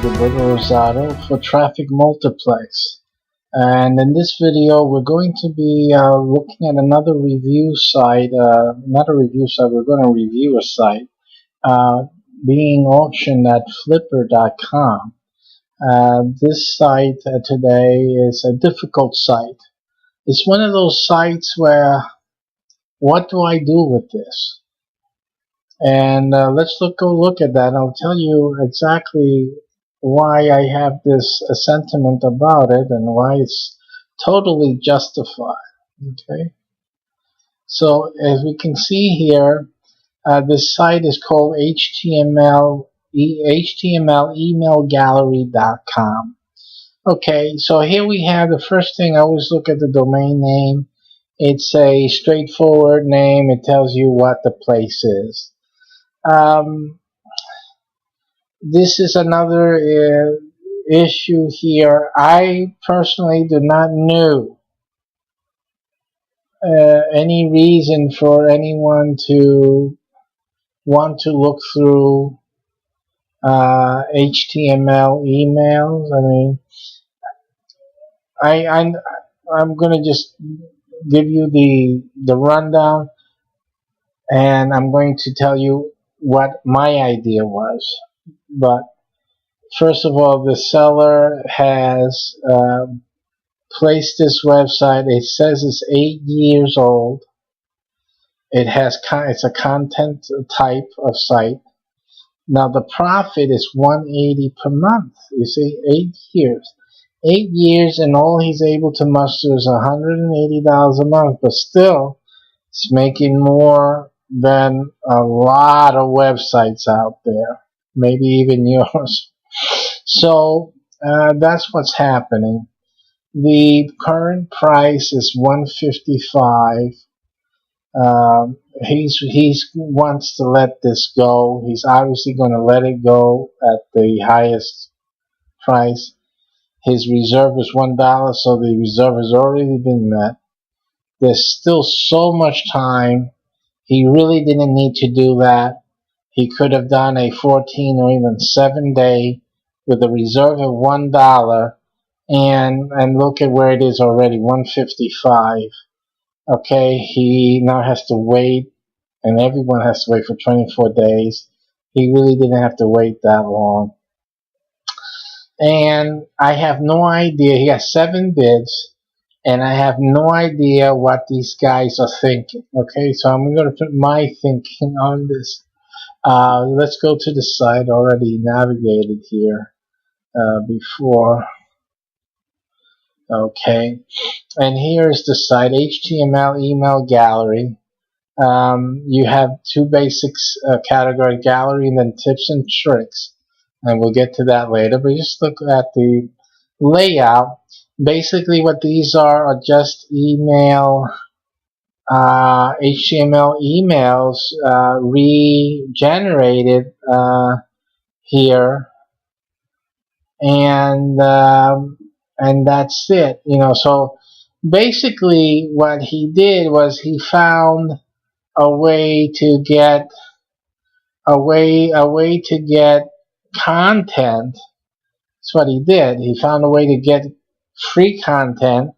Gilberto Rosado for Traffic Multiplex, and in this video we're going to be looking at another review site, not a review site, we're going to review a site being auctioned at Flipper.com. This site today is a difficult site. It's one of those sites where, what do I do with this? And let's go look at that. I'll tell you exactly why I have this sentiment about it and why it's totally justified. Okay, so as we can see here, this site is called htmlemailgallery.com. Okay, so here we have the first thing. I always look at the domain name. It's a straightforward name. It tells you what the place is. This is another issue here. I personally do not know any reason for anyone to want to look through HTML emails. I mean, I'm gonna just give you the rundown, and I'm going to tell you what my idea was. But first of all, the seller has placed this website. It says it's 8 years old. It's a content type of site. Now the profit is $180 per month. You see, 8 years. 8 years, and all he's able to muster is $180 a month. But still, it's making more than a lot of websites out there, maybe even yours. So that's what's happening. The current price is $155. He wants to let this go. He's obviously going to let it go at the highest price. His reserve is $1, so the reserve has already been met. There's still so much time. He really didn't need to do that. He could have done a 14 or even 7-day with a reserve of $1, and look at where it is already, $155. Okay, he now has to wait, and everyone has to wait for 24 days. He really didn't have to wait that long. And I have no idea. He has 7 bids, and I have no idea what these guys are thinking. Okay, so I'm going to put my thinking on this. Let's go to the site. Already navigated here before. Okay, and here's the site, HTML email gallery. You have 2 basics category, gallery and then tips and tricks, and we'll get to that later. But just look at the layout. Basically what these are just email HTML emails regenerated here, and that's it. You know, so basically what he did was he found a way to get content. That's what he did. He found a way to get free content.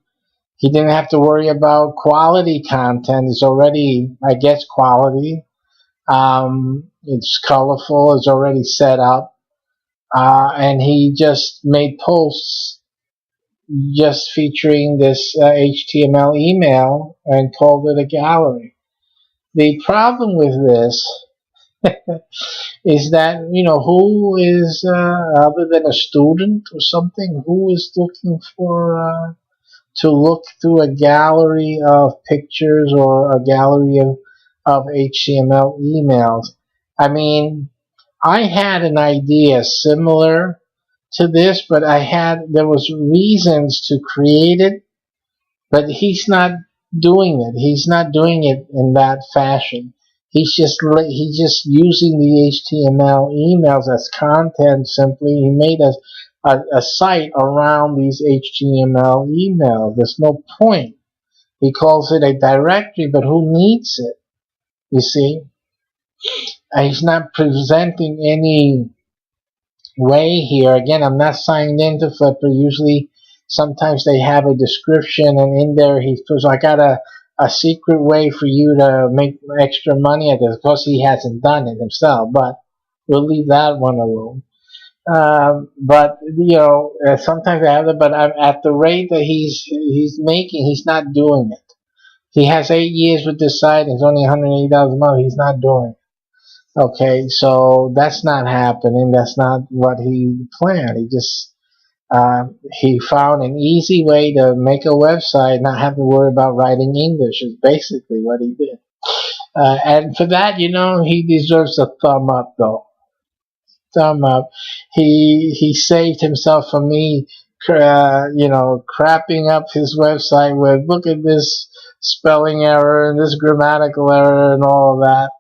He didn't have to worry about quality content. It's already, I guess, quality. It's colorful. It's already set up. And he just made posts just featuring this HTML email and called it a gallery. The problem with this is that, you know, who is, other than a student or something, who is looking for to look through a gallery of pictures or a gallery of HTML emails? I mean, I had an idea similar to this, but there was reasons to create it, but he's not doing it. He's not doing it in that fashion. He's just using the HTML emails as content simply. He made a site around these HTML emails. There's no point. He calls it a directory, but who needs it? You see? He's not presenting any way here. Again, I'm not signed into Flippa. Usually, sometimes they have a description, and in there he says, I got a secret way for you to make extra money at this. Of course, he hasn't done it himself, but we'll leave that one alone. But sometimes I have it, but at the rate that he's making, he's not doing it. He has 8 years with this site, and it's only $180 a month. He's not doing it. Okay, so that's not happening. That's not what he planned. He found an easy way to make a website, not have to worry about writing English. Is basically what he did. And for that, he deserves a thumb up, though. Thumb up. He saved himself from me, crapping up his website with, look at this spelling error and this grammatical error and all of that.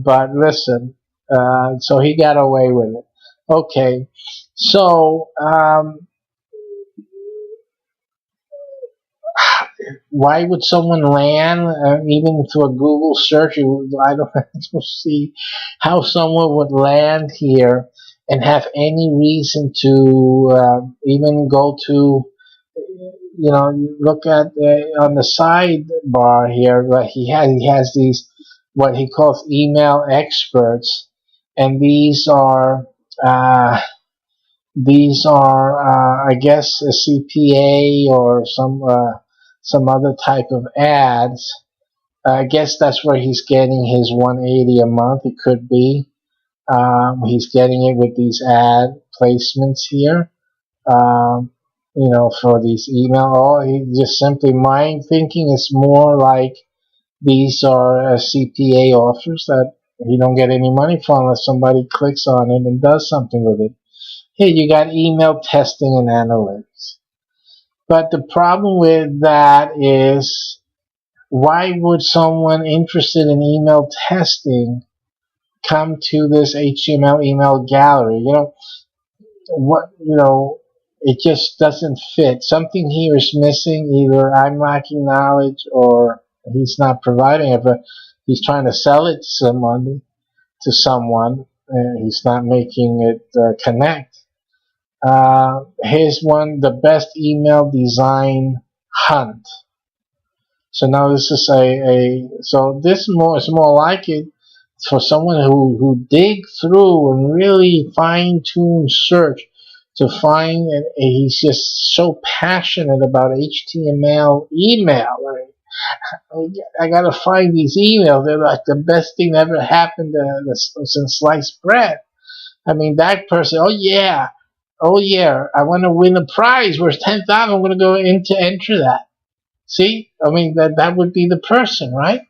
But listen, so he got away with it. Okay, so why would someone land, even through a Google search? I don't see how someone would land here and have any reason to even go to, look at on the sidebar here. He has these what he calls email experts, and these are I guess a CPA or some other type of ads. I guess that's where he's getting his 180 a month. It could be. He's getting it with these ad placements here. For these email. Or he just simply, my thinking is more like these are CPA offers that you don't get any money for unless somebody clicks on it and does something with it. Here you got email testing and analytics. But the problem with that is, why would someone interested in email testing come to this HTML email gallery? It just doesn't fit. Something here is missing. Either I'm lacking knowledge or he's not providing it, but he's trying to sell it to someone. He's not making it connect. Here's one, the best email design hunt. So now this is so this is more like it for someone who dig through and really fine tune search to find, and he's just so passionate about HTML email. I gotta find these emails. They're like the best thing that ever happened since sliced bread. I mean, that person, oh yeah, I want to win a prize worth $10,000. I'm going to go enter that. See, I mean, that would be the person, right?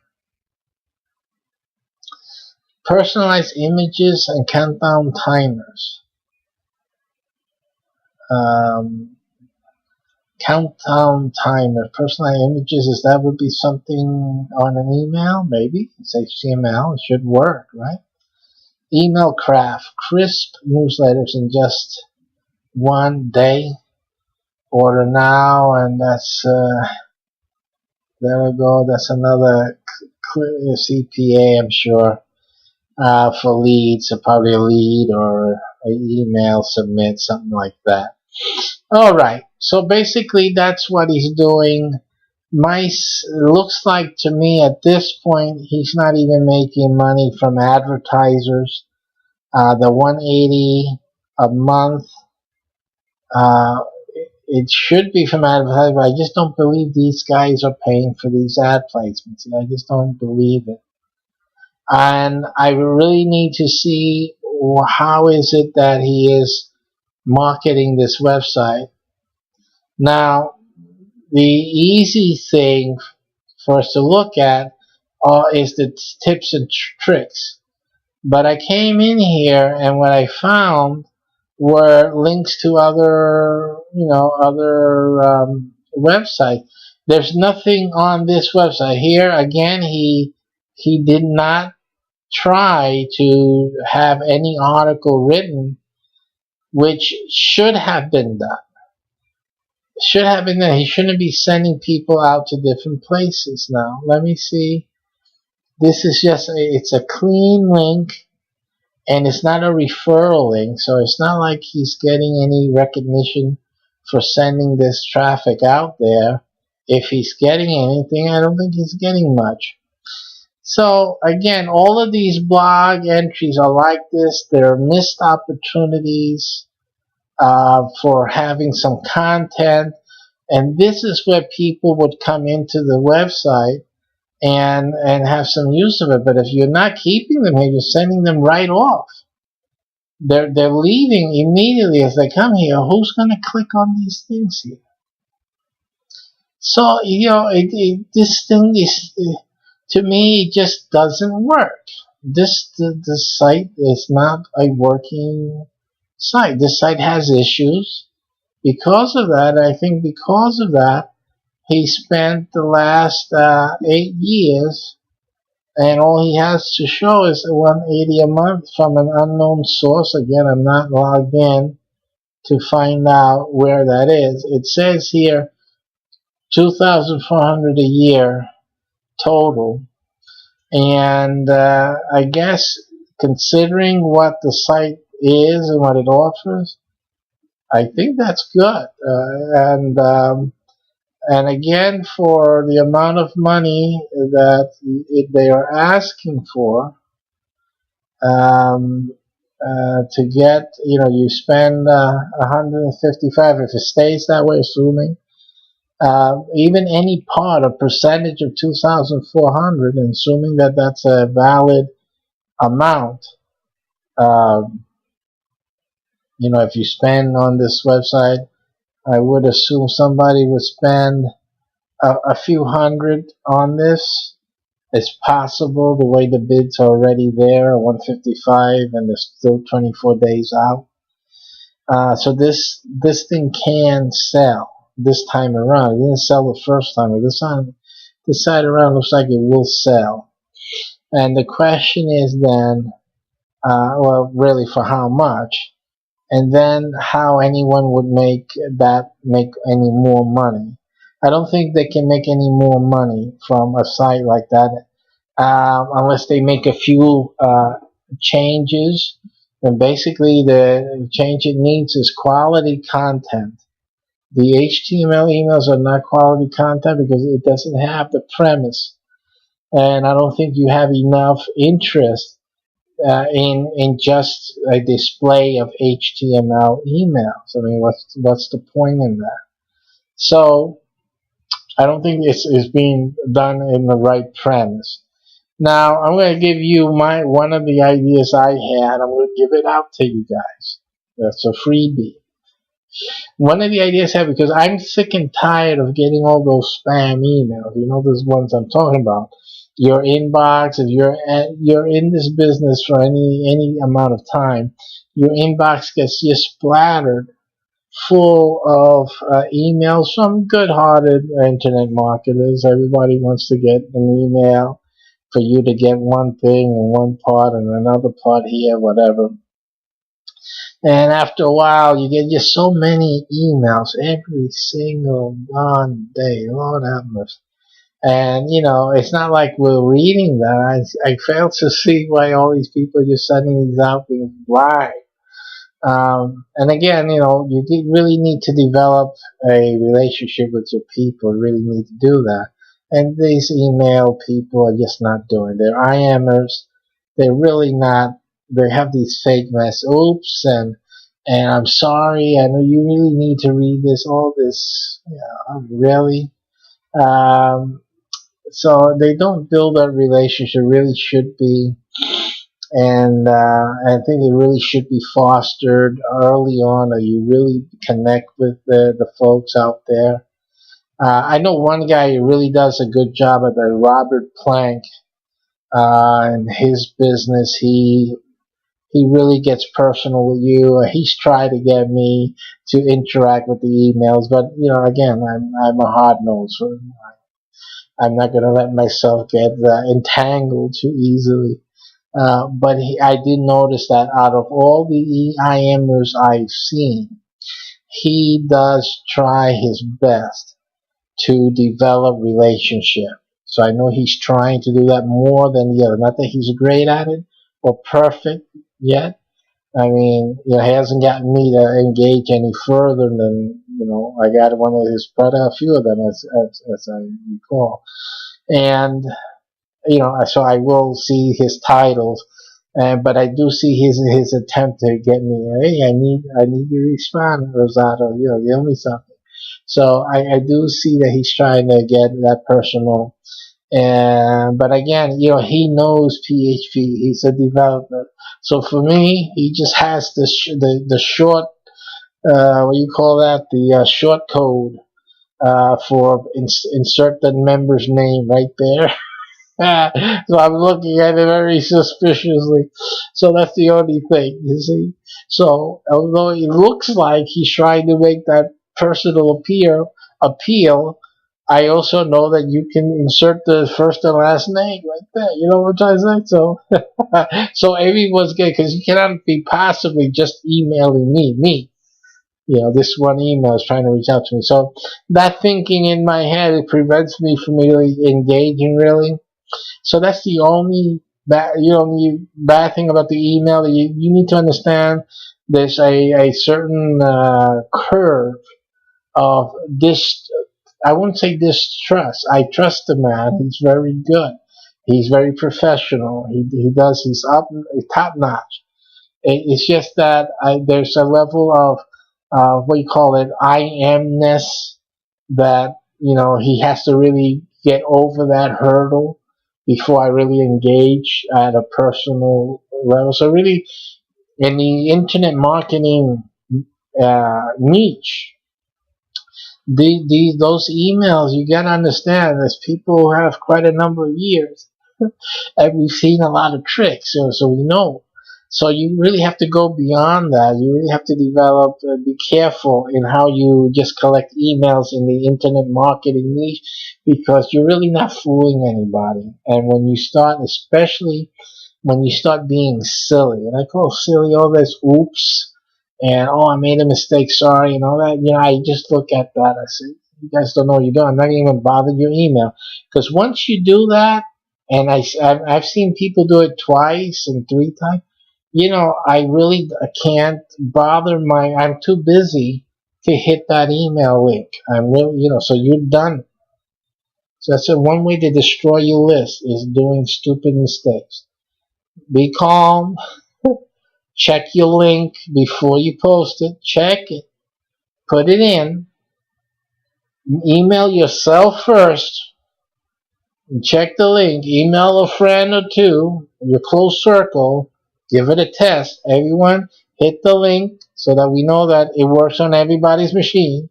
Personalized images and countdown timers. Countdown timer, personalized images, that would be something on an email? Maybe. It's HTML. It should work, right? Email craft, crisp newsletters in just one day. Order now, and that's there we go. That's another CPA, I'm sure, for leads. So probably a lead or an email submit, something like that. All right. So basically, that's what he's doing. Looks like to me at this point, he's not even making money from advertisers. The 180 a month. It should be from advertising, but I just don't believe these guys are paying for these ad placements. I just don't believe it. And I really need to see how is it that he is marketing this website. Now, the easy thing for us to look at is the tips and tricks. But I came in here, and what I found were links to other websites. There's nothing on this website. Here again, he did not try to have any article written, which should have been done. He shouldn't be sending people out to different places. Now let me see. This is just it's a clean link, and it's not a referral link, so it's not like he's getting any recognition for sending this traffic out there. If he's getting anything, I don't think he's getting much. So again, all of these blog entries are like this. They're missed opportunities for having some content, and this is where people would come into the website and have some use of it. But if you're not keeping them here, you're sending them right off. They're leaving immediately as they come here. Who's going to click on these things here? So, this thing is, to me, it just doesn't work. The site is not a working site. This site has issues. Because of that, I think because of that, he spent the last 8 years, and all he has to show is $180 a month from an unknown source. Again, I'm not logged in to find out where that is. It says here $2,400 a year total, and I guess considering what the site is and what it offers, I think that's good. And again, for the amount of money that they are asking for, to get, you spend 155 if it stays that way, assuming even any part, a percentage of 2,400, and assuming that that's a valid amount. If you spend on this website, I would assume somebody would spend a few hundred on this. It's possible, the way the bid's are already there, 155, and there's still 24 days out. So this thing can sell this time around. It didn't sell the first time, but this side around looks like it will sell. And the question is then, well, really, for how much? And then how anyone would make any more money. I don't think they can make any more money from a site like that, unless they make a few changes. And basically the change it needs is quality content. The HTML emails are not quality content because it doesn't have the premise. And I don't think you have enough interest in just a display of HTML emails. I mean, what's the point in that? So I don't think it's being done in the right premise. Now I'm going to give you one of the ideas I had. I'm going to give it out to you guys. That's a freebie. One of the ideas I have, because I'm sick and tired of getting all those spam emails. Those ones I'm talking about. Your inbox, if you're in this business for any amount of time, your inbox gets just splattered full of emails from good-hearted internet marketers. Everybody wants to get an email for you to get one thing and one part and another part here, whatever. And after a while, you get just so many emails every single darn day. Lord have mercy. And, it's not like we're reading that. I fail to see why all these people are just sending these out being blind. And again, you really need to develop a relationship with your people. You really need to do that. And these email people are just not doing it. They're IMers. They're really not. They have these fake mess. Oops, and I'm sorry. I know you really need to read this. All this, really. So they don't build a relationship. Really should be. And I think it really should be fostered early on, or you really connect with the folks out there. I know one guy who really does a good job at that, Robert Plank, in his business. He really gets personal with you. He's tried to get me to interact with the emails, but again, I'm a hard nose. So I'm not going to let myself get entangled too easily. But I did notice that out of all the EIMers I've seen, he does try his best to develop relationship. So I know he's trying to do that more than the other. Not that he's great at it or perfect, yet. I mean, he hasn't gotten me to engage any further than, I got one of his product, a few of them, as I recall. And, so I will see his titles, but I do see his attempt to get me, hey, I need you to respond, Rosato, give me something. So I do see that he's trying to get that personal. And but again, he knows PHP. He's a developer. So for me, he just has the short, what do you call that? The short code for insert the member's name right there. So I'm looking at it very suspiciously. So that's the only thing, you see. So although it looks like he's trying to make that personal appeal, I also know that you can insert the first and last name right there. You know what I'm trying to say? So, so everyone's good because you cannot be possibly just emailing me. This one email is trying to reach out to me. So that thinking in my head, it prevents me from really engaging really. So that's the only bad thing about the email. You need to understand there's a certain curve of this. I wouldn't say distrust. I trust the man. He's very good. He's very professional. He's top notch. It's just that there's a level of what do you call it, I amness that he has to really get over that hurdle before I really engage at a personal level. So really, in the internet marketing niche, those emails, you gotta understand, as people who have quite a number of years, and we've seen a lot of tricks, so we know. So you really have to go beyond that. You really have to develop, be careful in how you just collect emails in the internet marketing niche, because you're really not fooling anybody. And when you start, especially when you start being silly, and I call silly all this oops, and I made a mistake, sorry, and all that, I just look at that. I say, you guys don't know what you're doing. I'm not even bothering your email. Because once you do that, and I've seen people do it twice and three times, I can't bother I'm too busy to hit that email link. I'm really, so you're done. So that's one way to destroy your list, is doing stupid mistakes. Be calm. Check your link before you post it. Check it. Put it in. Email yourself first. Check the link. Email a friend or two, your close circle. Give it a test. Everyone, hit the link so that we know that it works on everybody's machine.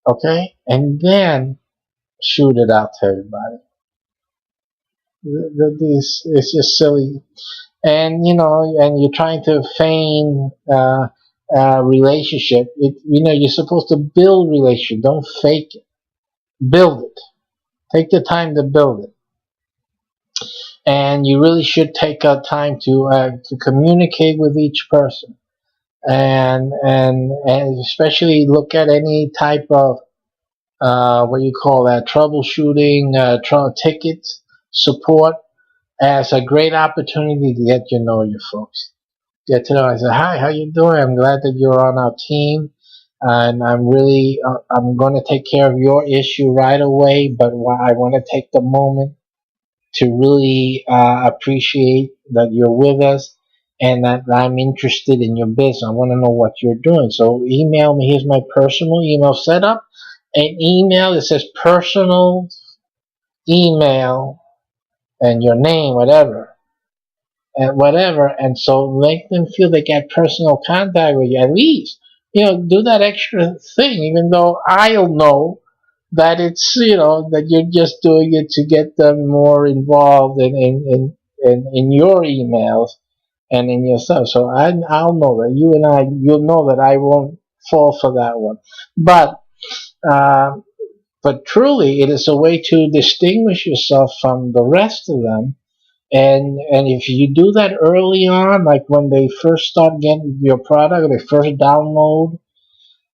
Okay? And then shoot it out to everybody. It's just silly. And, and you're trying to feign relationship. You're supposed to build relationship. Don't fake it. Build it. Take the time to build it. And you really should take time to communicate with each person, and especially look at any type of what you call that, troubleshooting, tickets, support, as a great opportunity to get to know your folks. Get to know. I say, hi, how you doing? I'm glad that you're on our team, and I'm going to take care of your issue right away. But I want to take the moment to really appreciate that you're with us and that I'm interested in your business. I want to know what you're doing. So email me. Here's my personal email. Set up an email that says personal email and your name, whatever. And so make them feel they get personal contact with you. At least, do that extra thing, even though I'll know that it's, that you're just doing it to get them more involved in your emails and in yourself. So I'll know that you'll know that I won't fall for that one. Uh, but truly, it is a way to distinguish yourself from the rest of them. And if you do that early on, like when they first start getting your product, they first download,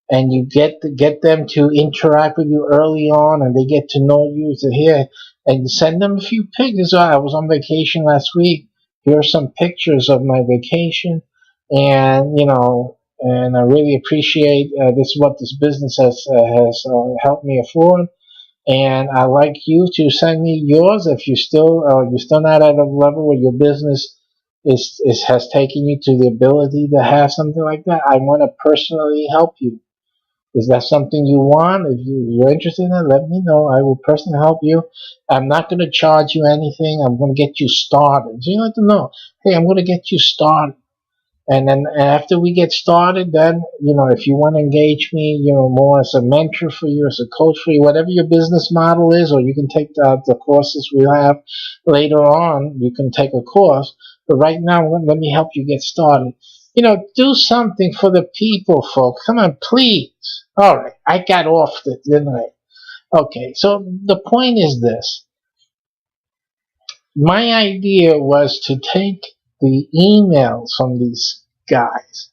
and you get them to interact with you early on, and they get to know you, to hear, and send them a few pictures. I was on vacation last week. here are some pictures of my vacation, and and I really appreciate this is what this business has helped me afford. And I'd like you to send me yours if you're still not at a level where your business has taken you to the ability to have something like that. I want to personally help you. Is that something you want? If you're interested in it, let me know. I will personally help you. I'm not going to charge you anything. I'm going to get you started. So you let them know, hey, I'm going to get you started. And then after we get started, then, if you want to engage me, more as a mentor for you, as a coach for you, whatever your business model is, or you can take the courses we have later on. You can take a course. But right now, let me help you get started. Do something for the people, folks. Come on, please. All right. I got off it, didn't I? Okay. So the point is this. My idea was to take the emails from these guys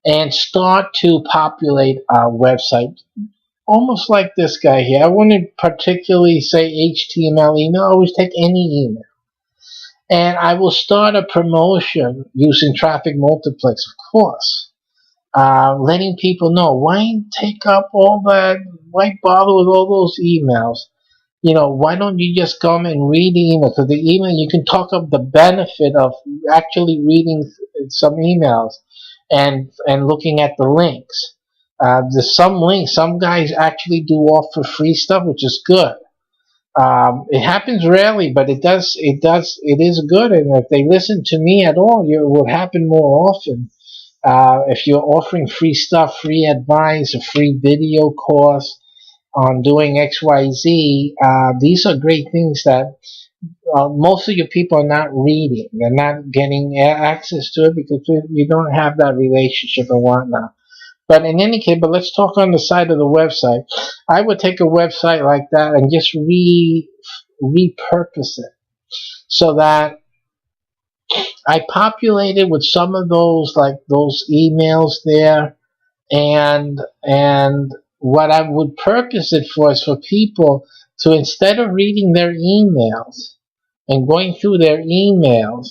and start to populate our website almost like this guy here. I wouldn't particularly say HTML email. I always take any email. And I will start a promotion using traffic multiplex, of course. Letting people know, why take up all that, why bother with all those emails? Why don't you just come and read the email? Because the email, you can talk of the benefit of actually reading some emails and looking at the links. There's some links, some guys actually do offer free stuff, which is good. It happens rarely, but it is good. And if they listen to me at all, it will happen more often. If you're offering free stuff, free advice, a free video course on doing XYZ, these are great things that most of your people are not reading. They're not getting access to it because you don't have that relationship and whatnot. But in any case, but let's talk on the side of the website. I would take a website like that and just repurpose it so that I populate it with some of those, like those emails there, and what I would purpose it for is for people to, instead of reading their emails and going through their emails,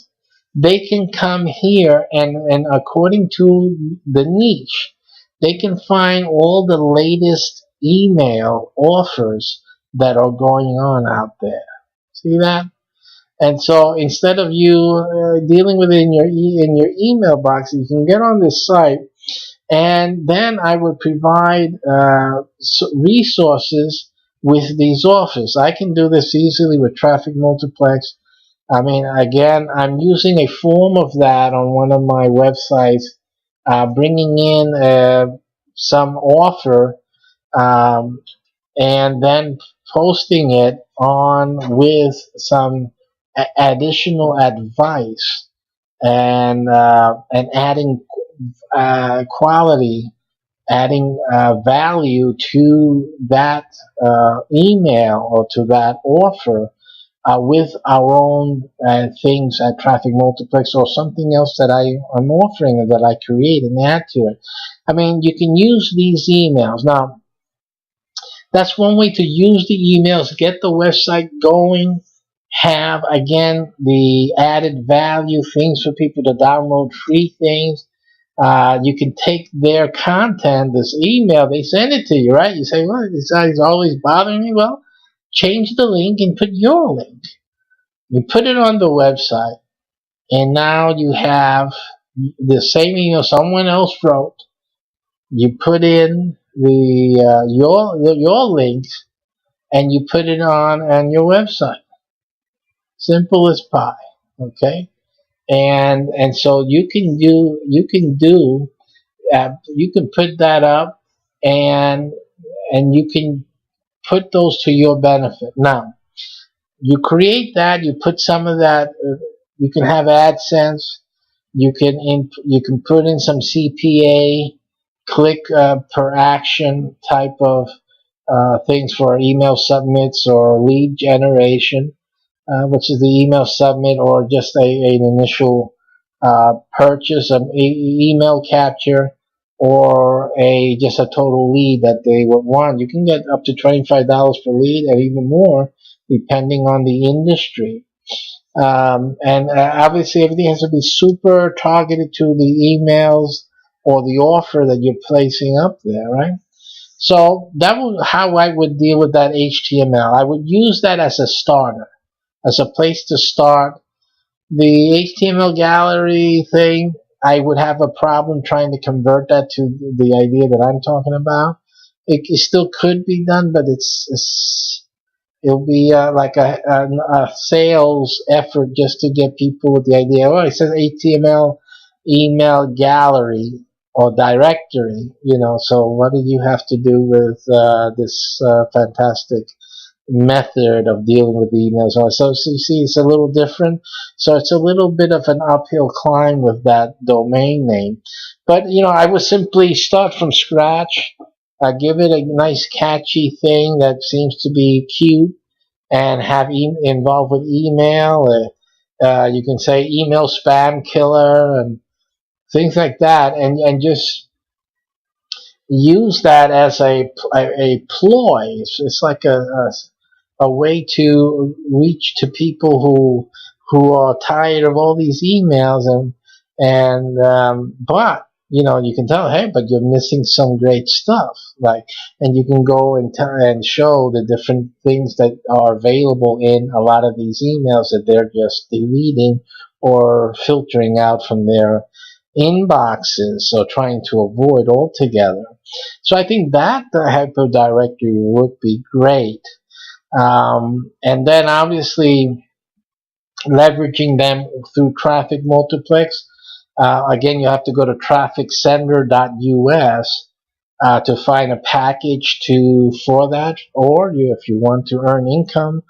they can come here and according to the niche, they can find all the latest email offers that are going on out there. See that? And so instead of you dealing with it in your email box, you can get on this site, and then I would provide resources with these offers. I can do this easily with Traffic Multiplex. I mean, again, I'm using a form of that on one of my websites, bringing in some offer, and then posting it on with some additional advice, and adding quality, adding value to that email or to that offer, with our own things at Traffic Multiplex or something else that I am offering that I create and add to it. I mean, you can use these emails. Now, that's one way to use the emails, get the website going, have, again, the added value, things for people to download, free things. You can take their content, this email, they send it to you, right? You say, well, this guy's always bothering me. Well, change the link and put your link. You put it on the website, and now you have the same email someone else wrote. You put in your links, and you put it on your website. Simple as pie. Okay, and so you can put that up, and you can put those to your benefit. Now, you create that, you put some of that, you can have AdSense, you can put in some CPA, click per action type of things for email submits or lead generation, which is the email submit or just an initial purchase, an email capture, or just a total lead that they would want. You can get up to $25 per lead and even more depending on the industry. And obviously everything has to be super targeted to the emails or the offer that you're placing up there, right? So that was how I would deal with that HTML. I would use that as a starter, as a place to start. The HTML gallery thing, I would have a problem trying to convert that to the idea that I'm talking about. It still could be done, but it'll be like a sales effort just to get people with the idea. Oh, it says HTML email gallery or directory, so what do you have to do with this fantastic method of dealing with emails? So you see, it's a little different. So it's a little bit of an uphill climb with that domain name. But, I would simply start from scratch, give it a nice catchy thing that seems to be cute, and have involved with email. You can say email spam killer and things like that, and just use that as a ploy. It's like a way to reach to people who are tired of all these emails, but you can tell, hey, but you're missing some great stuff, like, and you can go and show the different things that are available in a lot of these emails that they're just deleting or filtering out from their inboxes, so trying to avoid altogether. So I think that type of directory would be great. And then obviously leveraging them through traffic multiplex. Again, you have to go to trafficsender.us to find a package for that. Or if you want to earn income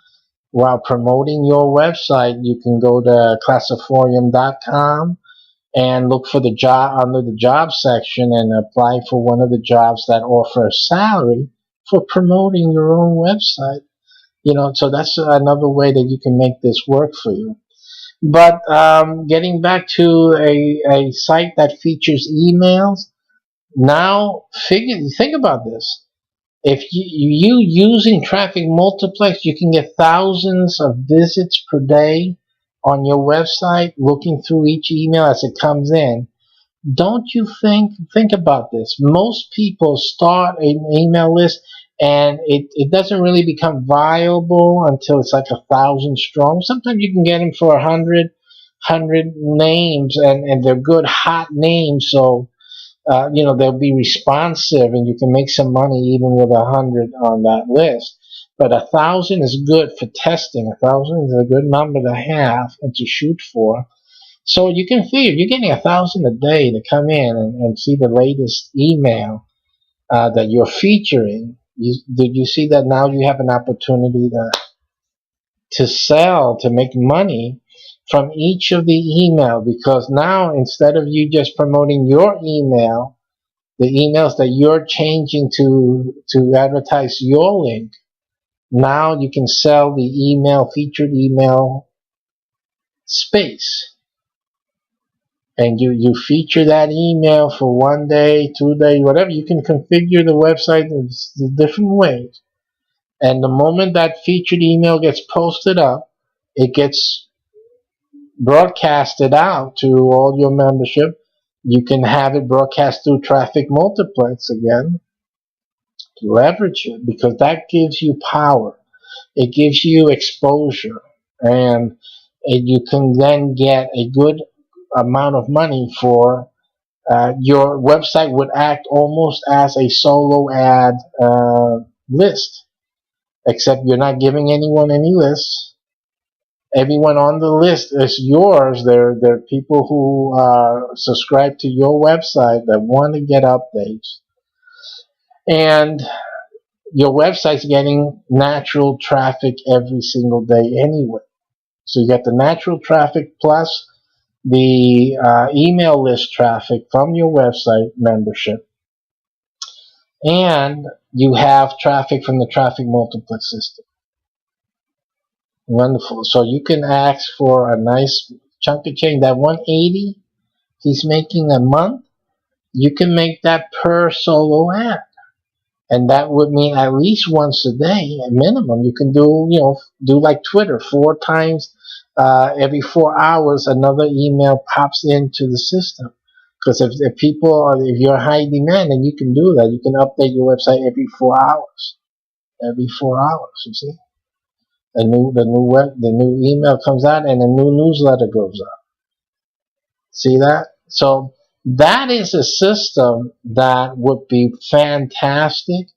while promoting your website, you can go to classiforium.com and look for the job under the job section and apply for one of the jobs that offer a salary for promoting your own website. So that's another way that you can make this work for you. But getting back to a site that features emails, now think about this. If you using traffic multiplex, you can get thousands of visits per day on your website, looking through each email as it comes in. Don't you think about this? Most people start an email list and it doesn't really become viable until it's like 1,000 strong. Sometimes you can get them for 100 names, and they're good hot names, so they'll be responsive and you can make some money even with 100 on that list. But 1,000 is good for testing. 1,000 is a good number to have and to shoot for. So you can figure, you're getting 1,000 a day to come in and see the latest email that you're featuring. Did you see that now you have an opportunity to sell, to make money from each of the email? Because now, instead of you just promoting your email, the emails that you're changing to advertise your link, now you can sell the featured email space. And you feature that email for 1 day, 2 days, whatever. You can configure the website in different ways. And the moment that featured email gets posted up, it gets broadcasted out to all your membership. You can have it broadcast through traffic multiplex again. Leverage it, because that gives you power. It gives you exposure. And you can then get a good amount of money for your website. Would act almost as a solo ad list, except you're not giving anyone any lists. Everyone on the list is yours. They're people who subscribe to your website that want to get updates. And your website's getting natural traffic every single day anyway. So you get the natural traffic plus the email list traffic from your website membership, and you have traffic from the traffic multiplex system. Wonderful. So you can ask for a nice chunk of change. That 180 he's making a month, you can make that per solo ad. And that would mean at least once a day, at minimum. You can do like Twitter 4 times every 4 hours another email pops into the system. Because if people are, if you're high demand, then you can do that. You can update your website every 4 hours. Every 4 hours, you see. The new email comes out and a new newsletter goes out. See that? So that is a system that would be fantastic,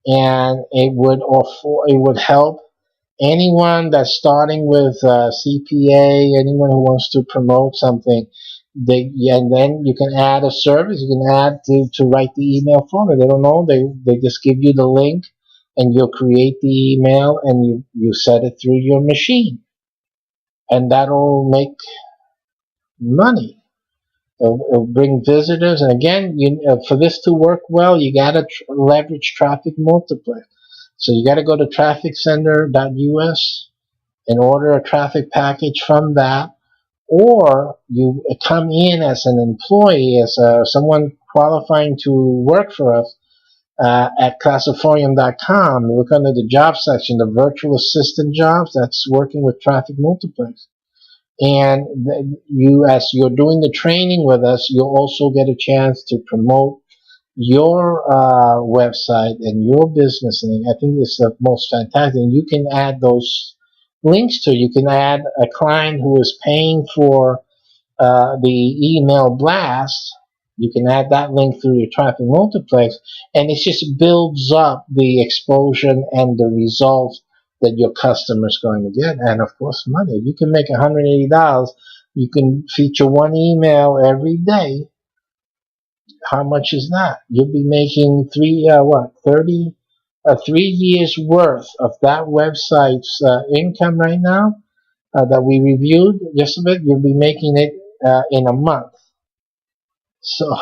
and it would help anyone that's starting with CPA, anyone who wants to promote something. And then you can add a service. You can add to write the email for them. They don't know. They just give you the link, and you'll create the email, and you set it through your machine, and that'll make money. It'll bring visitors, and again, for this to work well, you gotta leverage traffic multiplier. So you gotta go to trafficcenter.us and order a traffic package from that, or you come in as an employee, as someone qualifying to work for us at classiforum.com. You look under the job section, the virtual assistant jobs. That's working with traffic multipliers. And as you're doing the training with us, you'll also get a chance to promote your website and your business link. I think it's the most fantastic. And you can add those links to. You can add a client who is paying for the email blast. You can add that link through your traffic multiplex, and it just builds up the exposure and the results that your customer is going to get. And of course, money. If you can make $180, you can feature one email every day. How much is that? You'll be making 3 years worth of that website's income right now that we reviewed just a bit. You'll be making it in a month. So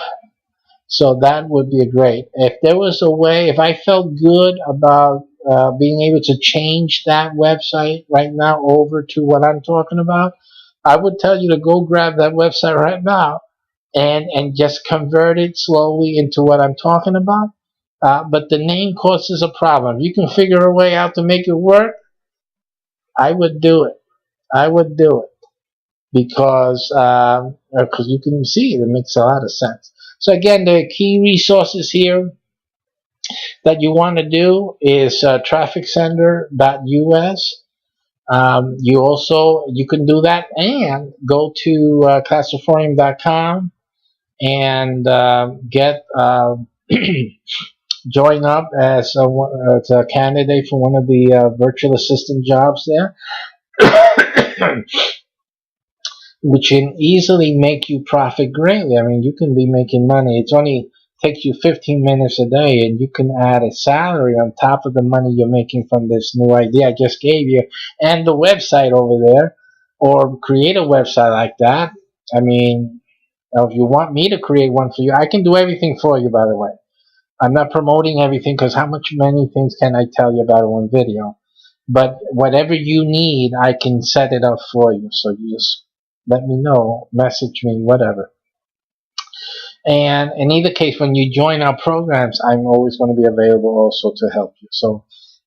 that would be great. If there was a way, if I felt good about being able to change that website right now over to what I'm talking about, I would tell you to go grab that website right now and just convert it slowly into what I'm talking about. But the name causes a problem. If you can figure a way out to make it work, I would do it. I would do it because you can see it makes a lot of sense. So again, the key resources here that you want to do is trafficcenter.us. You can do that and go to classiforum.com and get join up as a candidate for one of the virtual assistant jobs there. Which can easily make you profit greatly. I mean, you can be making money. It only takes you 15 minutes a day, and you can add a salary on top of the money you're making from this new idea I just gave you, and the website over there, or create a website like that. I mean, if you want me to create one for you, I can do everything for you, by the way. I'm not promoting everything because many things can I tell you about in one video? But whatever you need, I can set it up for you. So you just let me know, message me, whatever. And in either case, when you join our programs, I'm always going to be available also to help you. So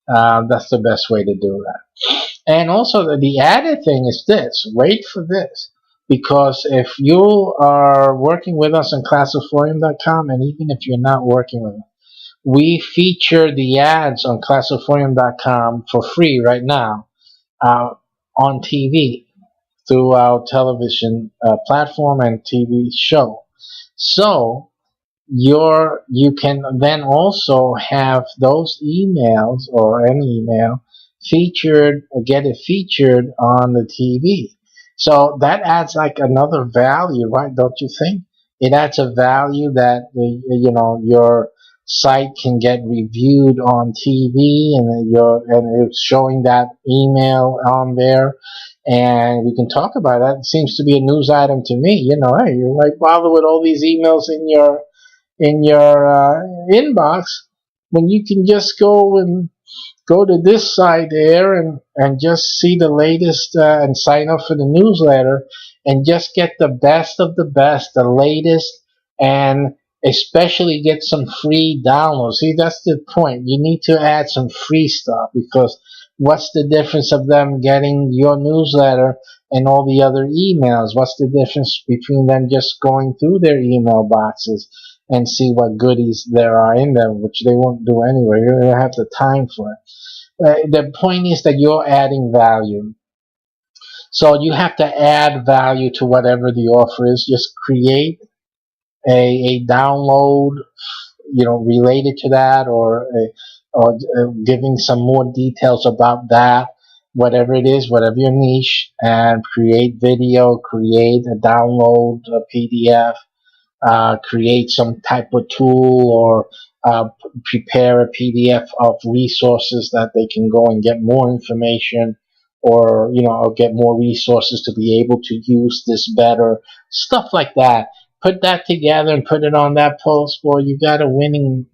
that's the best way to do that. And also the added thing is this. Wait for this. Because if you are working with us on classiforum.com, and even if you're not working with us, we feature the ads on classiforum.com for free right now on TV through our television platform and TV show. So you can then also have those emails or any email featured, get it featured on the TV. So that adds like another value, right? Don't you think? It adds a value that your site can get reviewed on TV, and it's showing that email on there, and we can talk about that. It seems to be a news item to me. Hey, you like bother with all these emails in your inbox when you can just go to this site there and just see the latest and sign up for the newsletter and just get the best of the best, the latest, and especially get some free downloads. See, that's the point. You need to add some free stuff because What's the difference of them getting your newsletter and all the other emails? What's the difference between them just going through their email boxes and see what goodies there are in them, which they won't do anyway. You don't have the time for it. The point is that you're adding value. So you have to add value to whatever the offer is. Just create a download, related to that, or giving some more details about that, whatever it is, whatever your niche, and create video, create a download, a PDF, create some type of tool, or prepare a PDF of resources that they can go and get more information, or get more resources to be able to use this better, stuff like that. Put that together and put it on that post. Boy, you got a winning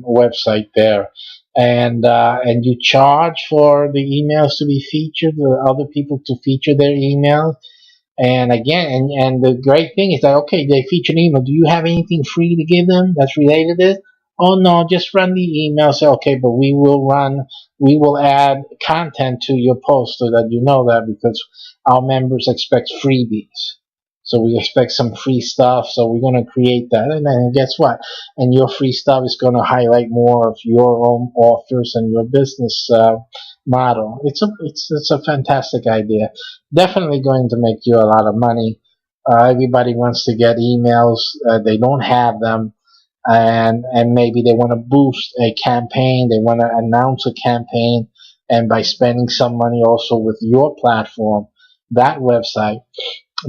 website there. And you charge for the emails to be featured, the other people to feature their emails. And again, and the great thing is that, okay, they feature an email. Do you have anything free to give them that's related to it? Oh no, just run the email. Say, okay, but we will add content to your post so that you know that, because our members expect freebies. So we expect some free stuff. So we're going to create that. And then guess what? And your free stuff is going to highlight more of your own offers and your business model. It's a fantastic idea. Definitely going to make you a lot of money. Everybody wants to get emails. They don't have them. And maybe they want to boost a campaign. They want to announce a campaign. And by spending some money also with your platform, that website,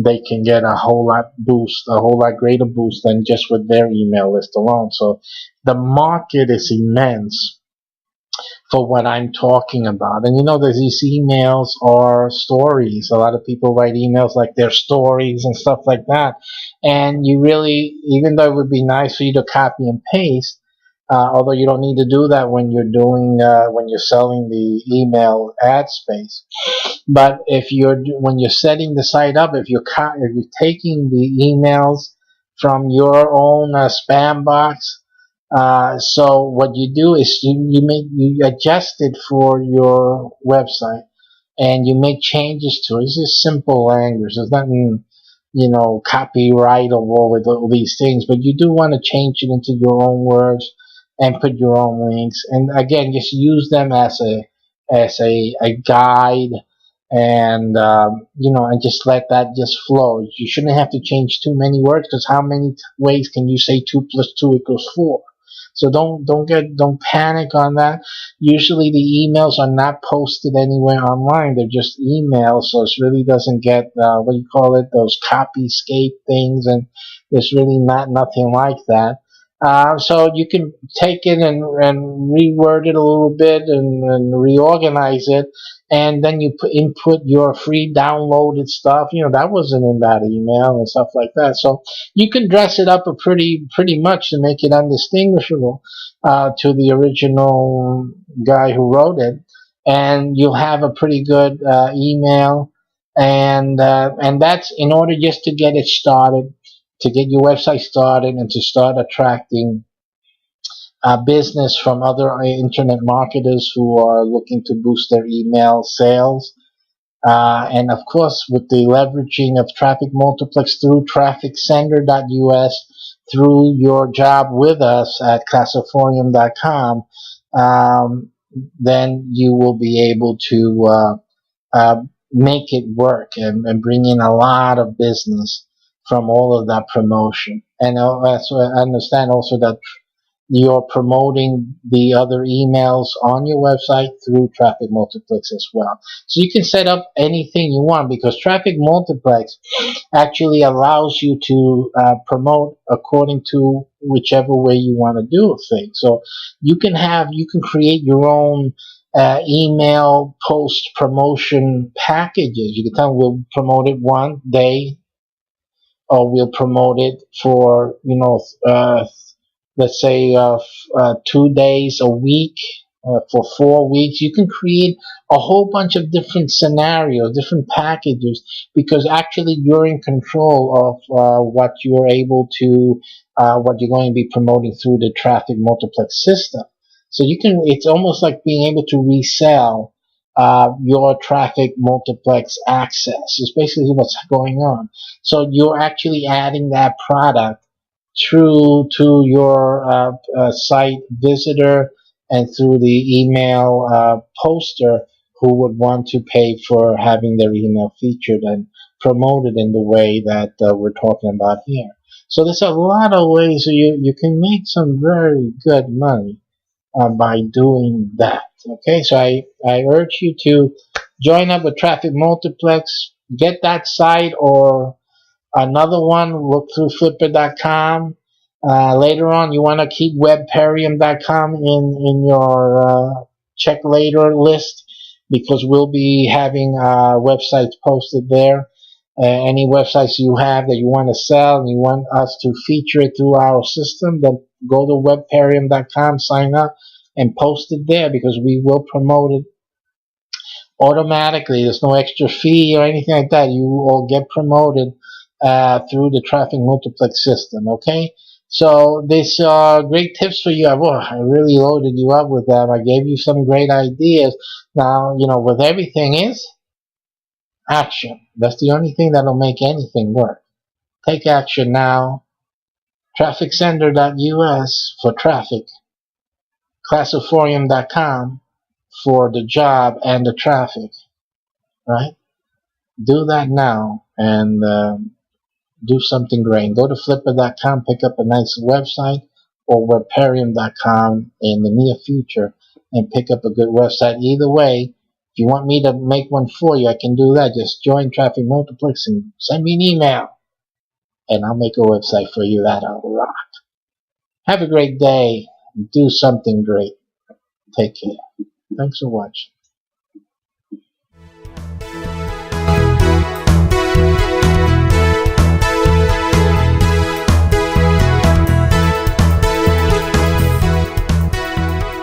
they can get a whole lot greater boost than just with their email list alone. So the market is immense for what I'm talking about. And these emails are stories. A lot of people write emails like they're stories and stuff like that. And you really, even though it would be nice for you to copy and paste, although you don't need to do that when you're selling the email ad space. But when you're setting the site up, if you're taking the emails from your own spam box, so what you do is you adjust it for your website, and you make changes to it. It's just simple language. There's nothing, copyrightable with all these things, but you do want to change it into your own words and put your own links. And again, just use them as a guide, and just let that just flow. You shouldn't have to change too many words, because how many ways can you say 2 plus 2 equals 4? So don't panic on that. Usually the emails are not posted anywhere online. They're just emails, so it really doesn't get what do you call it, those copyscape things, and there's really nothing like that. So you can take it and reword it a little bit, and reorganize it, and then you input your free downloaded stuff. That wasn't in that email and stuff like that. So you can dress it up pretty much to make it undistinguishable to the original guy who wrote it, and you'll have a pretty good email, and that's in order just to get it started, to get your website started, and to start attracting business from other internet marketers who are looking to boost their email sales. And of course, with the leveraging of Traffic Multiplex through trafficsender.us, through your job with us at classiforium.com, then you will be able to make it work, and bring in a lot of business from all of that promotion. And so I understand also that you're promoting the other emails on your website through Traffic Multiplex as well. So you can set up anything you want, because Traffic Multiplex actually allows you to promote according to whichever way you want to do things. So you can create your own email post promotion packages. You can tell them we'll promote it one day, or we'll promote it for let's say 2 days a week, for 4 weeks. You can create a whole bunch of different scenarios, different packages, because actually you're in control of what you're going to be promoting through the Traffic Multiplex system. So you can, it's almost like being able to resell your traffic multiplex access. It's basically what's going on. So you're actually adding that product through to your site visitor and through the email poster who would want to pay for having their email featured and promoted in the way that we're talking about here. So there's a lot of ways you can make some very good money by doing that. Okay, so I urge you to join up with Traffic Multiplex, get that site or another one, look through Flippa.com. Later on, you want to keep webperium.com in your check later list because we'll be having websites posted there. Any websites you have that you want to sell and you want us to feature it through our system, then go to webperium.com, sign up, and post it there because we will promote it automatically. There's no extra fee or anything like that. You will get promoted through the traffic multiplex system. Okay, so these are great tips for you. I really loaded you up with them. I gave you some great ideas. Now, with everything is action. That's the only thing that'll make anything work. Take action now. TrafficSender.us for traffic. Classiphorium.com for the job and the traffic. Right? Do that now and do something great. Go to Flippa.com, pick up a nice website, or webperium.com in the near future and pick up a good website. Either way, if you want me to make one for you, I can do that. Just join Traffic Multiplex and send me an email, and I'll make a website for you that'll rock. Have a great day. Do something great. Take care. Thanks for watching.